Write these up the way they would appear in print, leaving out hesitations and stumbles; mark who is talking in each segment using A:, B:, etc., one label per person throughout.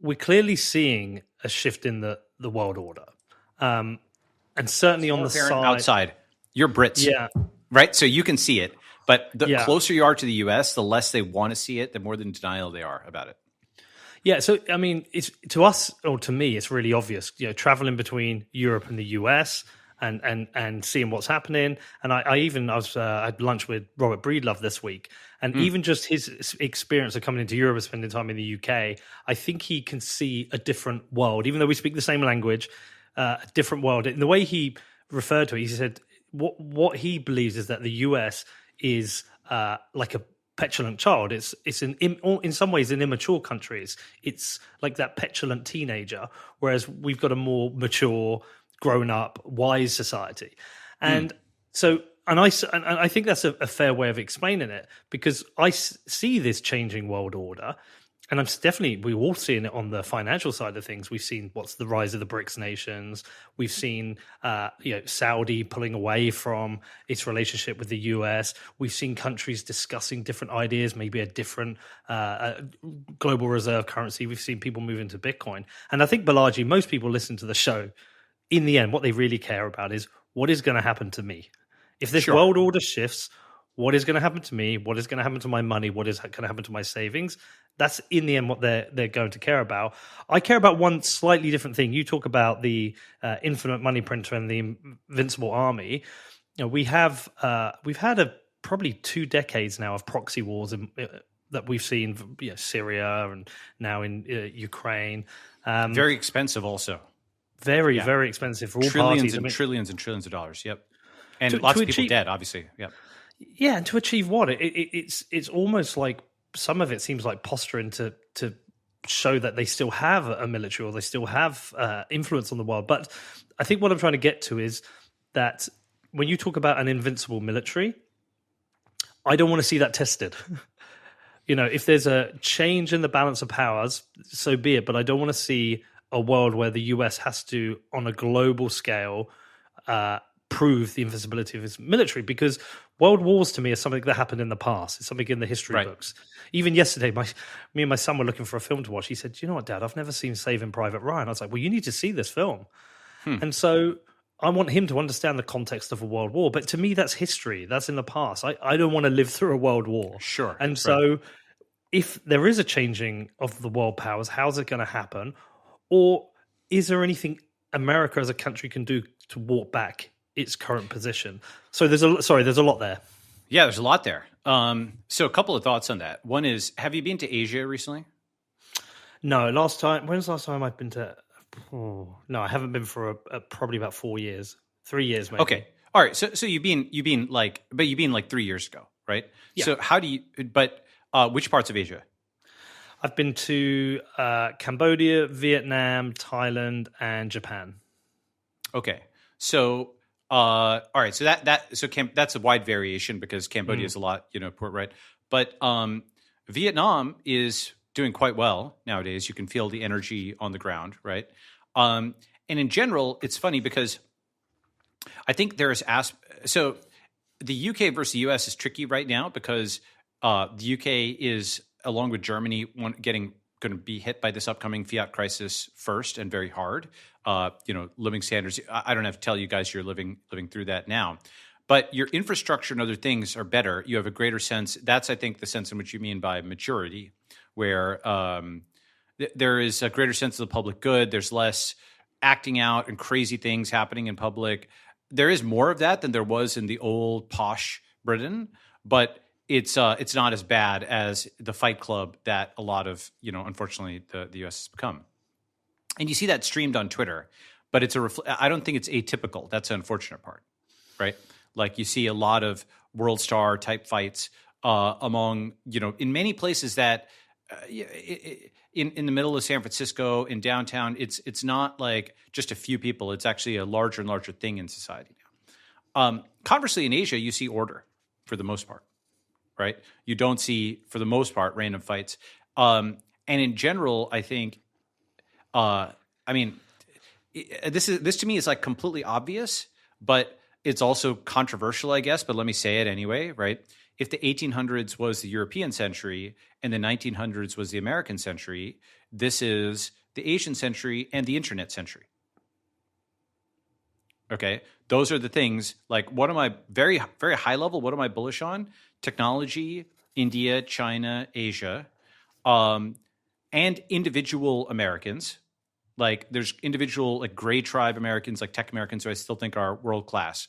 A: we're clearly seeing a shift in the world order, and certainly on
B: More
A: the
B: apparent
A: side.
B: outside. You're Brits,
A: Yeah,
B: right? So you can see it. But the
A: yeah.
B: closer you are to the U.S., the less they want to see it, the more in denial they are about it.
A: Yeah, so I mean, it's to us or to me, it's really obvious. Traveling between Europe and the US and seeing what's happening. And I had lunch with Robert Breedlove this week, and even just his experience of coming into Europe and spending time in the UK, I think he can see a different world, even though we speak the same language, a different world. In the way he referred to it, he said what he believes is that the US is like a petulant child. It's in some ways an immature country. It's like that petulant teenager, whereas we've got a more mature, grown up, wise society. And so, and I think that's a fair way of explaining it, because I see this changing world order. And we're all seeing it on the financial side of things. We've seen what's the rise of the BRICS nations. We've seen, Saudi pulling away from its relationship with the US. We've seen countries discussing different ideas, maybe a different global reserve currency. We've seen people move into Bitcoin. And I think, Balaji, most people listen to the show. In the end, what they really care about is what is going to happen to me. If this world order shifts, what is going to happen to me? What is going to happen to my money? What is going to happen to my savings? That's in the end what they're going to care about. I care about one slightly different thing. You talk about the infinite money printer and the invincible army. We've had probably 2 decades now of proxy wars that we've seen, Syria and now in Ukraine.
B: Very expensive, also.
A: Very expensive for all
B: trillions
A: parties.
B: Trillions and trillions of dollars. Yep, and lots of people dead, obviously. Yep.
A: Yeah, and to achieve what? It's almost like some of it seems like posturing to show that they still have a military or they still have influence on the world. But I think what I'm trying to get to is that when you talk about an invincible military, I don't want to see that tested. If there's a change in the balance of powers, so be it. But I don't want to see a world where the US has to, on a global scale, prove the invincibility of its military, because world wars to me is something that happened in the past. It's something in the history books. Even yesterday, me and my son were looking for a film to watch. He said, "You know what, Dad? I've never seen Saving Private Ryan." I was like, "Well, you need to see this film." And so I want him to understand the context of a world war. But to me, that's history. That's in the past. I don't want to live through a world war.
B: Sure.
A: And so if there is a changing of the world powers, how's it going to happen? Or is there anything America as a country can do to walk back its current position? So there's a lot there.
B: Yeah, there's a lot there. So a couple of thoughts on that. One is, have you been to Asia recently?
A: No, when's the last time I've been to? No, I haven't been for probably about 4 years, 3 years maybe.
B: Okay, all right. So you've been like 3 years ago, right?
A: Yeah.
B: So how do you? But which parts of Asia?
A: I've been to Cambodia, Vietnam, Thailand, and Japan.
B: Okay, so all right, so that's a wide variation because Cambodia is a lot, right? But Vietnam is doing quite well nowadays. You can feel the energy on the ground, right? And in general, it's funny because I think so the UK versus the US is tricky right now because the UK is, along with Germany, going to be hit by this upcoming fiat crisis first and very hard. Living standards. I don't have to tell you guys you're living through that now, but your infrastructure and other things are better. You have a greater sense. That's, I think, the sense in which you mean by maturity, where there is a greater sense of the public good. There's less acting out and crazy things happening in public. There is more of that than there was in the old posh Britain, but it's not as bad as the Fight Club that a lot of, unfortunately, the U.S. has become. And you see that streamed on Twitter, but I don't think it's atypical. That's the unfortunate part, right? Like you see a lot of world star type fights among, in many places that in the middle of San Francisco, in downtown, it's not like just a few people. It's actually a larger and larger thing in society now. Conversely, in Asia, you see order for the most part. Right? You don't see, for the most part, random fights. And in general, I think, this to me is like completely obvious, but it's also controversial, I guess. But let me say it anyway, right? if the 1800s was the European century and the 1900s was the American century, this is the Asian century and the internet century. Okay, those are the things. Like, what am I very, very high level? What am I bullish on? Technology, India, China, Asia, and individual Americans. Like, there's individual like gray tribe Americans, like tech Americans, who I still think are world class.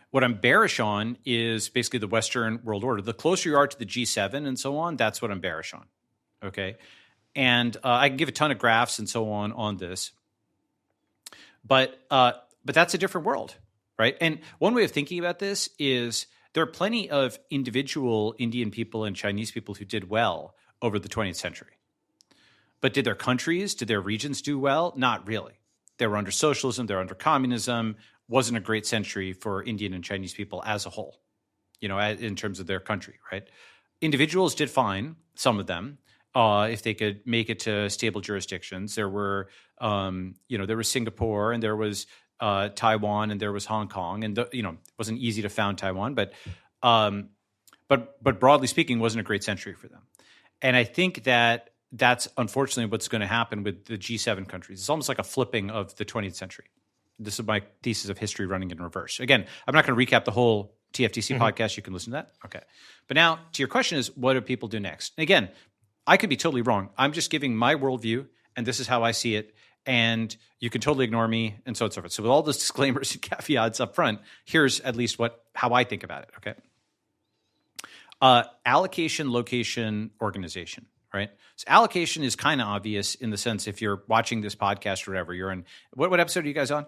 B: What I'm bearish on is basically the Western world order. The closer you are to the G7 and so on, that's what I'm bearish on. Okay, and I can give a ton of graphs and so on this. But that's a different world, right? And one way of thinking about this is there are plenty of individual Indian people and Chinese people who did well over the 20th century. But did their countries, did their regions do well? Not really. They were under socialism, they were under communism. Wasn't a great century for Indian and Chinese people as a whole, in terms of their country, right? Individuals did fine, some of them. If they could make it to stable jurisdictions. There were, there was Singapore and there was Taiwan and there was Hong Kong, and it wasn't easy to found Taiwan, but broadly speaking, wasn't a great century for them. And I think that's unfortunately what's going to happen with the G7 countries. It's almost like a flipping of the 20th century. This is my thesis of history running in reverse. Again, I'm not going to recap the whole TFTC podcast. You can listen to that. Okay, but now to your question is, what do people do next? And again, I could be totally wrong. I'm just giving my worldview, and this is how I see it. And you can totally ignore me, and so on and so forth. So with all those disclaimers and caveats up front, here's at least how I think about it. Okay. Allocation, location, organization. Right. So allocation is kind of obvious in the sense, if you're watching this podcast or whatever, you're in. What episode are you guys on?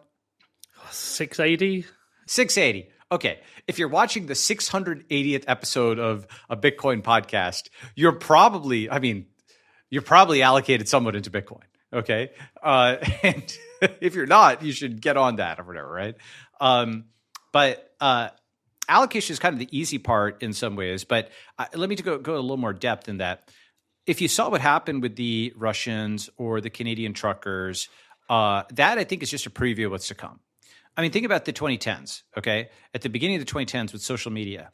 A: 680.
B: 680. Okay, if you're watching the 680th episode of a Bitcoin podcast, you're probably allocated somewhat into Bitcoin, okay? And if you're not, you should get on that or whatever, right? But allocation is kind of the easy part in some ways, but let me go a little more depth in that. If you saw what happened with the Russians or the Canadian truckers, that I think is just a preview of what's to come. I mean, think about the 2010s, okay? At the beginning of the 2010s with social media,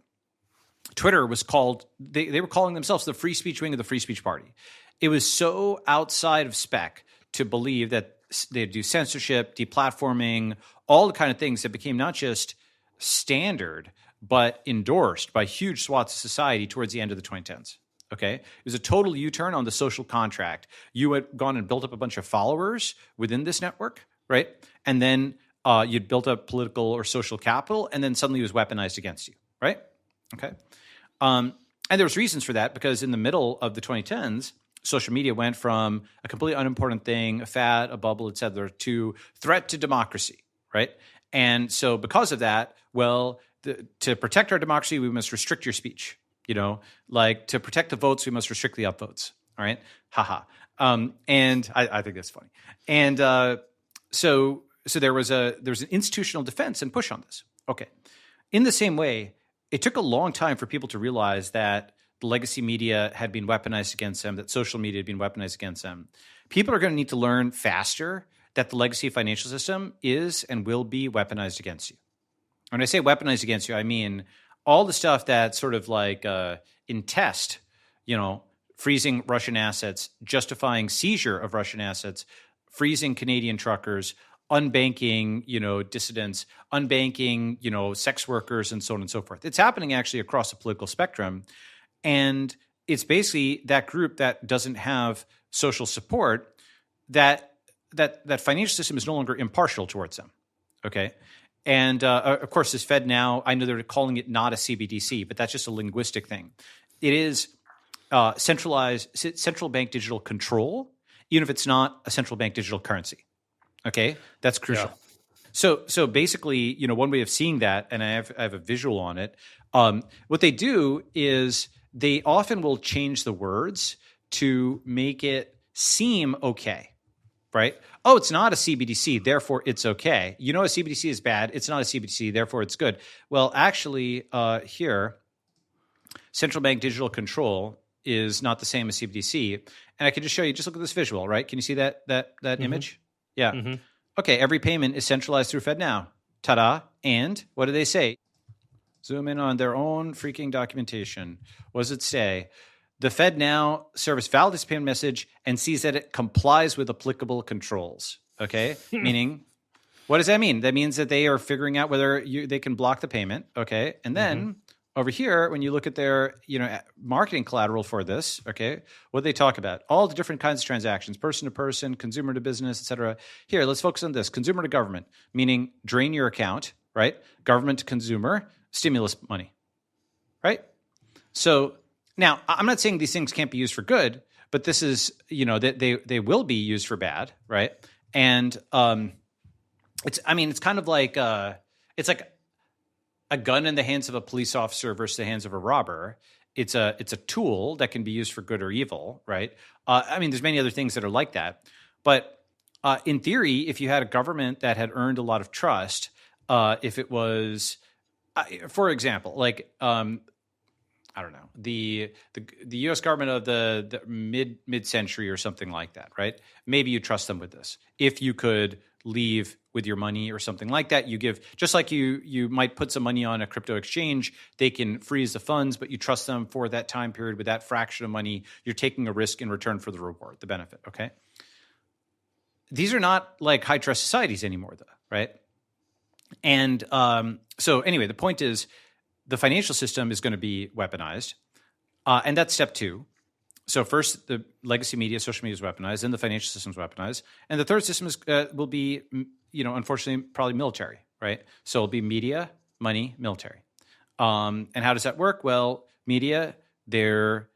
B: Twitter was called, they were calling themselves the free speech wing of the free speech party. It was so outside of spec to believe that they'd do censorship, deplatforming, all the kind of things that became not just standard, but endorsed by huge swaths of society towards the end of the 2010s. Okay, it was a total U-turn on the social contract. You had gone and built up a bunch of followers within this network, right? And then you'd built up political or social capital, and then suddenly it was weaponized against you, right? Okay. And there was reasons for that, because in the middle of the 2010s, social media went from a completely unimportant thing, a fad, a bubble, et cetera, to threat to democracy, right? And so because of that, to protect our democracy, we must restrict your speech. Like, to protect the votes, we must restrict the upvotes. All right, haha. And I think that's funny. And so there was an institutional defense and push on this. Okay. In the same way, it took a long time for people to realize that the legacy media had been weaponized against them, that social media had been weaponized against them. People are going to need to learn faster that the legacy financial system is and will be weaponized against you. When I say weaponized against you, I mean all the stuff that's sort of like in test, freezing Russian assets, justifying seizure of Russian assets, freezing Canadian truckers, unbanking, dissidents, unbanking, sex workers, and so on and so forth. It's happening actually across the political spectrum. And it's basically that group that doesn't have social support, that financial system is no longer impartial towards them. Okay. And of course, this Fed now, I know they're calling it not a CBDC, but that's just a linguistic thing. It is centralized central bank digital control, even if it's not a central bank digital currency. Okay, that's crucial. Yeah. So basically, one way of seeing that, and I have a visual on it. What they do is they often will change the words to make it seem okay. Right? Oh, it's not a CBDC, therefore it's okay. A CBDC is bad. It's not a CBDC, therefore it's good. Well, actually, here, central bank digital control is not the same as CBDC. And I can just show you. Just look at this visual, right? Can you see that image? Yeah. Mm-hmm. Okay. Every payment is centralized through FedNow. Ta-da! And what do they say? Zoom in on their own freaking documentation. What does it say? The Fed now serves validates payment message and sees that it complies with applicable controls. Okay, meaning, what does that mean? That means that they are figuring out whether they can block the payment. Okay, and then over here, when you look at their marketing collateral for this, okay, what do they talk about? All the different kinds of transactions: person to person, consumer to business, etc. Here, let's focus on this: consumer to government, meaning drain your account, right? Government to consumer, stimulus money, right? So now, I'm not saying these things can't be used for good, but this is, that they will be used for bad, right? And it's kind of like it's like a gun in the hands of a police officer versus the hands of a robber. It's a tool that can be used for good or evil, right? There's many other things that are like that, but in theory, if you had a government that had earned a lot of trust, if it was, for example, like I don't know, the U.S. government of the mid-century or something like that, right? Maybe you trust them with this. If you could leave with your money or something like that, you give, just like you might put some money on a crypto exchange, they can freeze the funds, but you trust them for that time period with that fraction of money. You're taking a risk in return for the reward, the benefit, okay? These are not like high-trust societies anymore, though, right? And so anyway, the point is, the financial system is going to be weaponized, and that's step two. So first, the legacy media, social media is weaponized, then the financial system is weaponized, and the third system will be, unfortunately, probably military, right? So it'll be media, money, military. And how does that work? Well, media, they're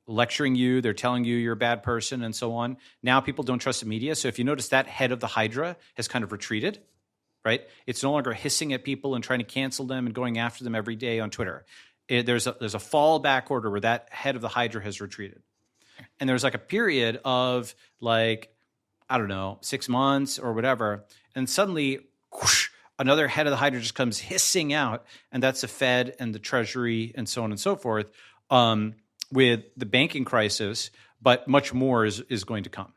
B: lecturing you, they're telling you you're a bad person, and so on. Now people don't trust the media. So if you notice, that head of the Hydra has kind of retreated. Right? It's no longer hissing at people and trying to cancel them and going after them every day on Twitter. There's a fallback order where that head of the Hydra has retreated. And there's like a period of 6 months or whatever. And suddenly, whoosh, another head of the Hydra just comes hissing out. And that's the Fed and the Treasury and so on and so forth, with the banking crisis. But much more is going to come,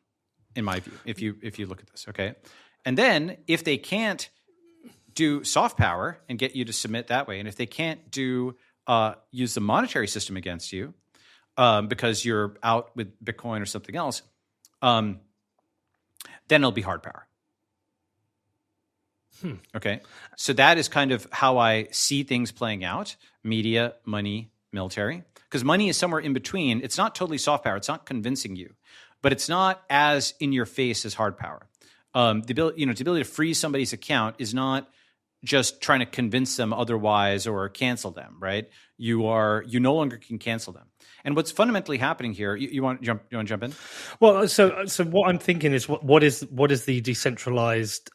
B: in my view, if you look at this, okay? And then if they can't do soft power and get you to submit that way, and if they can't use the monetary system against you because you're out with Bitcoin or something else, then it'll be hard power. Okay? So that is kind of how I see things playing out: media, money, military. Because money is somewhere in between. It's not totally soft power. It's not convincing you. But it's not as in your face as hard power. The ability to freeze somebody's account is not just trying to convince them otherwise or cancel them, right? You no longer can cancel them. And what's fundamentally happening here, you want to jump in?
A: Well, so what I'm thinking is what is the decentralized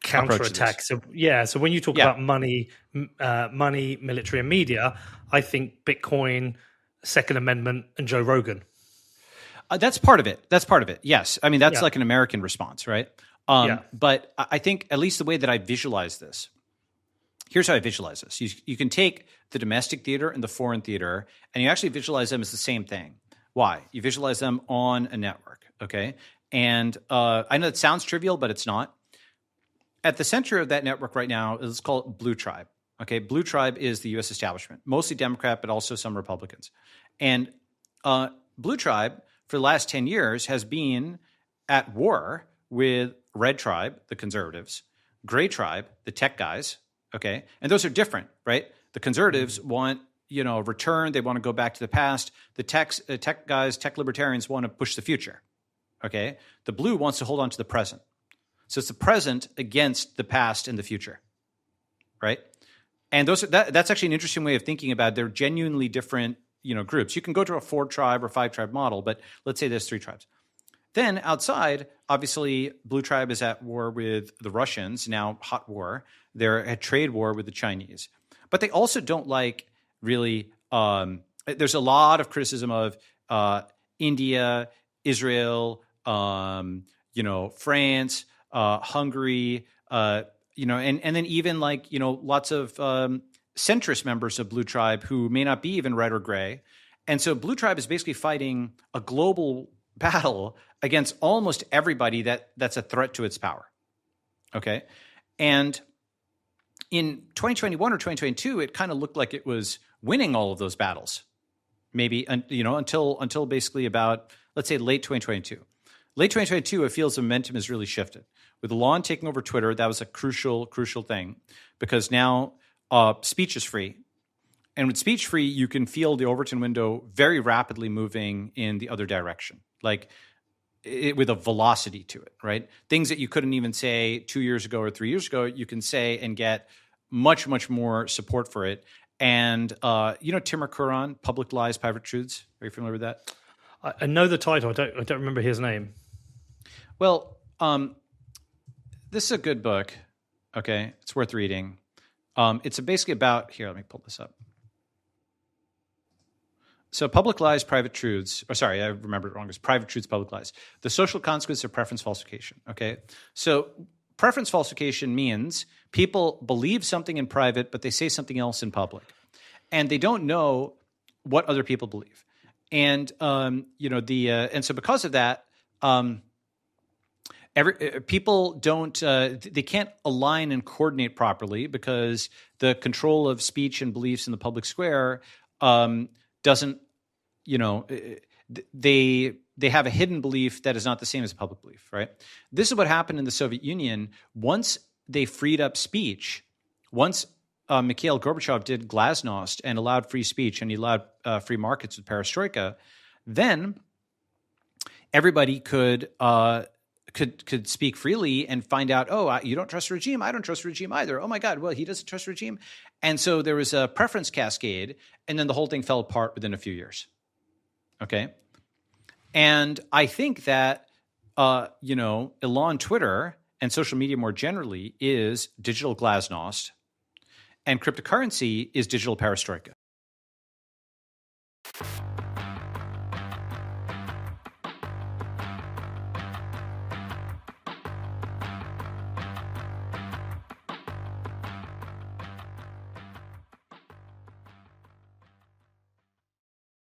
A: counterattack? So when you talk about money, military, and media, I think Bitcoin, Second Amendment, and Joe Rogan.
B: That's part of it. Yes. That's like an American response, right? But I think at least the way that I visualize this, here's how I visualize this. You can take the domestic theater and the foreign theater, and you actually visualize them as the same thing. Why? You visualize them on a network, okay? And I know it sounds trivial, but it's not. At the center of that network right now, let's call it Blue Tribe. Okay, Blue Tribe is the U.S. establishment, mostly Democrat, but also some Republicans. And Blue Tribe, for the last 10 years, has been at war with Red Tribe, the conservatives, Gray Tribe, the tech guys, okay? And those are different, right? The conservatives want, return. They want to go back to the past. The tech guys, tech libertarians want to push the future, okay? The blue wants to hold on to the present. So it's the present against the past and the future, right? And that's actually an interesting way of thinking about it. They're genuinely different, groups. You can go to a 4-tribe or 5-tribe model, but let's say there's 3 tribes. Then outside, obviously, Blue Tribe is at war with the Russians, now hot war. They're at trade war with the Chinese. But they also don't like really there's a lot of criticism of India, Israel, France, Hungary, and then even lots of centrist members of Blue Tribe who may not be even red or gray. And so Blue Tribe is basically fighting a global battle against almost everybody that's a threat to its power. Okay. And, in 2021 or 2022, it kind of looked like it was winning all of those battles. Maybe, until basically about, let's say, late 2022. Late 2022, it feels the momentum has really shifted. With Elon taking over Twitter, that was a crucial thing, because now speech is free. And with speech free, you can feel the Overton window very rapidly moving in the other direction, like with a velocity to it, right? Things that you couldn't even say 2 years ago or 3 years ago, you can say and get much, much more support for it. And, Timur Kuran, Public Lies, Private Truths. Are you familiar with that?
A: I know the title. I don't remember his name.
B: Well, this is a good book. Okay. It's worth reading. It's basically about, here, let me pull this up. So Public Lies, Private Truths. Oh, sorry, I remembered it wrong. It's Private Truths, Public Lies. The social consequence of preference falsification. Okay. So preference falsification means people believe something in private, but they say something else in public. And they don't know what other people believe. And, and so because of that, people don't, they can't align and coordinate properly, because the control of speech and beliefs in the public square doesn't, they have a hidden belief that is not the same as a public belief, right? This is what happened in the Soviet Union. Once they freed up speech, once Mikhail Gorbachev did glasnost and allowed free speech, and he allowed free markets with perestroika, then everybody could speak freely and find out, you don't trust the regime, I don't trust the regime either. Oh my God, well, he doesn't trust the regime. And so there was a preference cascade, and then the whole thing fell apart within a few years. Okay? And I think that, Elon Twitter and social media more generally is digital glasnost, and cryptocurrency is digital perestroika.